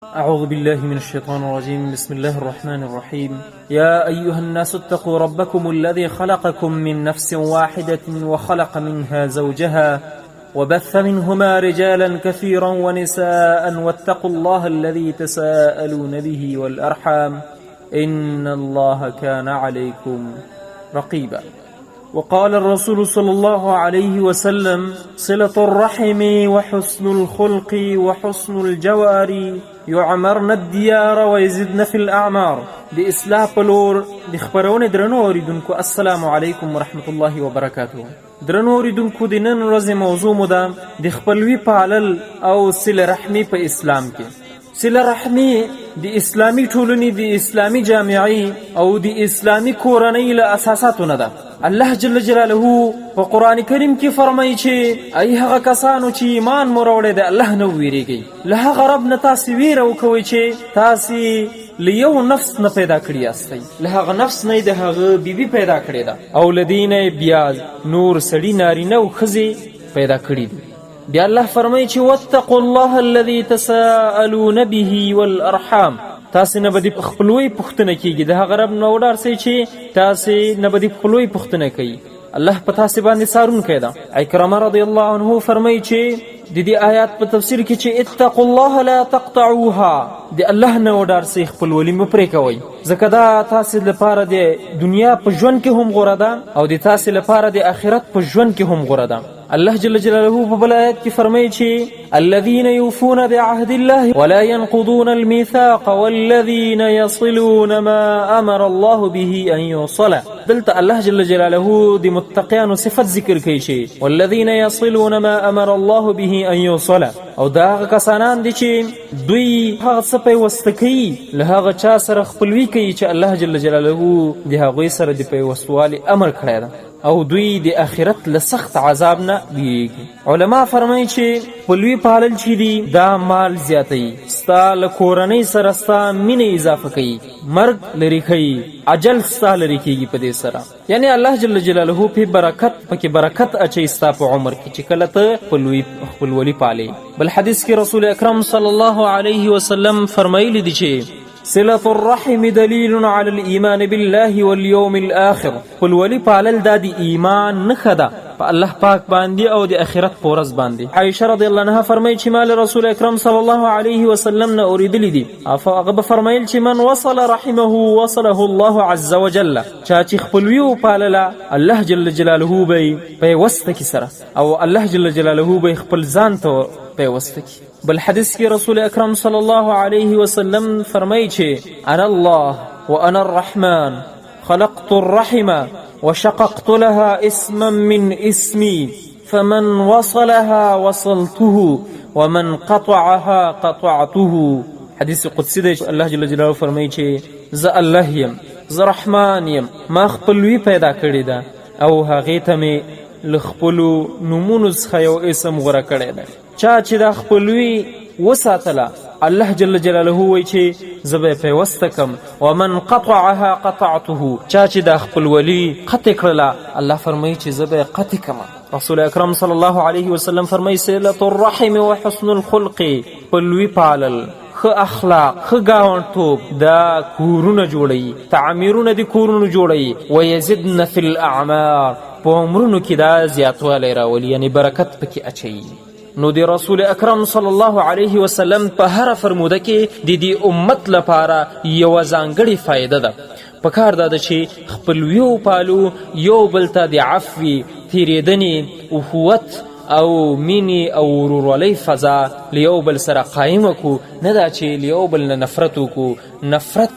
أعوذ بالله من الشيطان الرجيم. بسم الله الرحمن الرحيم. يا أيها الناس اتقوا ربكم الذي خلقكم من نفس واحدة وخلق منها زوجها وبث منهما رجالا كثيرا ونساء واتقوا الله الذي تساءلون به والأرحام إن الله كان عليكم رقيبا. وقال الرسول صلى الله عليه وسلم: صلة الرحم وحسن الخلق وحسن الجوار يعمرن الديار ويزدن في الأعمار. د اصلاح پلور د خبرونه درنو اوریدونکو السلام علیکم ورحمت الله وبرکاته. درنو اوریدونکو د نن ورځې موضوع مو ده د خپلوي پالل او صله رحمي په اسلام کې. صله رحمي د اسلامي ټولنې د اسلامي جامعي او د اسلامي کورنۍ له اساساتو نه ده. الله جل جلاله په قرآن کریم کې فرمایي چې ای هغه کسانو چې ایمان مو راوړی د الله نه وویریږئ، له هغه رب نه تاسې ویره وکوئ چې تاسې له یو نفس نه پیدا کړي یاستئ، له هغه نفس نه د هغه بیبي پیدا کړې ده او له دې نه بیا نور سړي نارینه او ښځې پیدا کړي دي. بیا الله فرمایي چې واتقوا الله الذي تساءلون به والارحام. تاسې نه به د خپلوۍ پوښتنه کیږي، د هغه رب نه وډار سئ چې تاسې نه به د خپلوۍ پوښتنه کوي. الله په تاسې باندې څارونکی ده. عکرمه رضی الله عنه فرمایي چې د دې آیات په تفسیر کې چې اتقوا الله لا تقطعوها، د الله نه وډار سئ خپلولي مه پرې کوئ، ځکه دا تاسې لپاره د دنیا په ژوند کې هم غوره ده او د تاسې لپاره د آخرت په ژوند کې هم غوره ده. الله جل جلاله په بل آیت کې فرمایي چې الذين يوفون بعهد الله ولا ينقضون الميثاق والذين يصلون ما امر الله به ان يوصل. دلته الله جل جلاله د متقیانو صفت ذکر کوي چې والذين يصلون ما امر الله به ان يوصل، او دا هغه کسانان دي چې دوی هغه څه پیوسته کوي له هغه چا سره خپلوي کوي چې الله جل جلاله د هغوی سره د پیوستوالي امر کړی ده او دوی د آخرت له سخت عذاب نه بیریږي. علما فرمایي چې خپلوي پالل چې دي دا مال زیاتوي، ستا له کورنۍ سره ستا مینه اضافه کوي، مرګ لرې کوي، اجل ستا لرې کیږي په دې سره. یعنی الله جل جلاله پکې برکت اچوي ستا په عمر کې چې کله ته خپلولي پالې. بل حدیث کې رسول اکرم صلی الله علیه وسلم فرمایلی دي چې صلة الرحم دلیل على الإيمان بالله واليوم الآخر. خپلولي پالل دا د ایمان نښه ده په الله پاک باندې او د آخرت په ورځ باندې. عائشه رضی الله عنها فرمایي چې ما له رسول اکرم صلی الله علیه وسلم نه اوریدلی دي، هغه به فرمایل چې من وصل رحمه وصله الله عز وجل. چا چې خپلوي وپالله الله جل جلاله به پیوسته کې سره او الله جل جلاله به خپل ځان ته پیوسته کې. بل حدیث کې رسول اکرم صلی الله علیه وسلم فرمایي چې انا الله وانا الرحمن خلقت الرحم وشققت لها اسما من اسمي فمن وصلها وصلته ومن قطعها قطعته. حدیث قدسی دی. الله جل جلاله فرمایي چې زه الله یم، زه رحمان یم، ما خپلوي پیدا کړې ده او هغې ته مې له خپلو نومونو څخه یو اسم غوره کړی ده. چا چې دا خپلوي وساتله الله جل جلاله وایي چې زه به یې پیوسته کم. ومن قطعها قطعته، چا چې دا خپلولي قطع کړله الله فرمایي چې زه به یې قطع کم. رسول اکرم صلی الله علیه وسلم فرمایي صلة الرحم وحسن الخلق. خپلوي پالل، ښه اخلاق، ښه ګاونډتوب دا کورونه جوړوي، تعمیرونه د کورونو جوړوي. ویزدن فی الاعمار، په عمرونو کې دا زیاتوالی راولي، یعنی برکت پکې اچوي. نو د رسول اکرم صلی الله علیه وسلم په هره فرموده کې د دې امت لپاره یوه ځانګړې فایده ده. پکار دا ده چې خپلوي وپالو، یو بل ته د عفوي، تېرېدنې، اخوت او مینې او ورورولۍ فضا له یو بل سره قایمه کړو، نه دا چې له یو بل نه نفرت وکړو. نفرت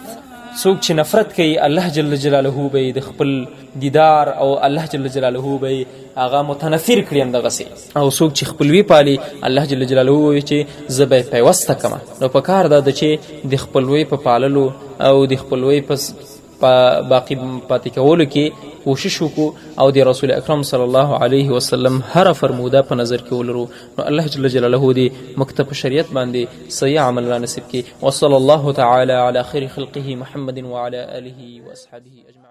څوک چې نفرت کوي الله جل جلاله به د خپل دیدار او الله جل جلاله به هغه متنفر کړي همدغسې. او څوک چې خپلوي پالي الله جل جلاله وایي چې زه به یې پیوسته کړمه. نو په کار دا ده چې د خپلوۍ په پاللو او د خپلوۍ په باقي پاتې کولو کې کوشش وکړو او د رسول اکرم صلی الله علیه وسلم هره فرموده په نظر کې ولرو. نو الله جل جلاله دې موږ ته په شریعت باندې صحیح عمل را نصیب کړي. وصلی الله تعالی علی خیر خلقه محمد وعلى آله واصحابه اجمعین.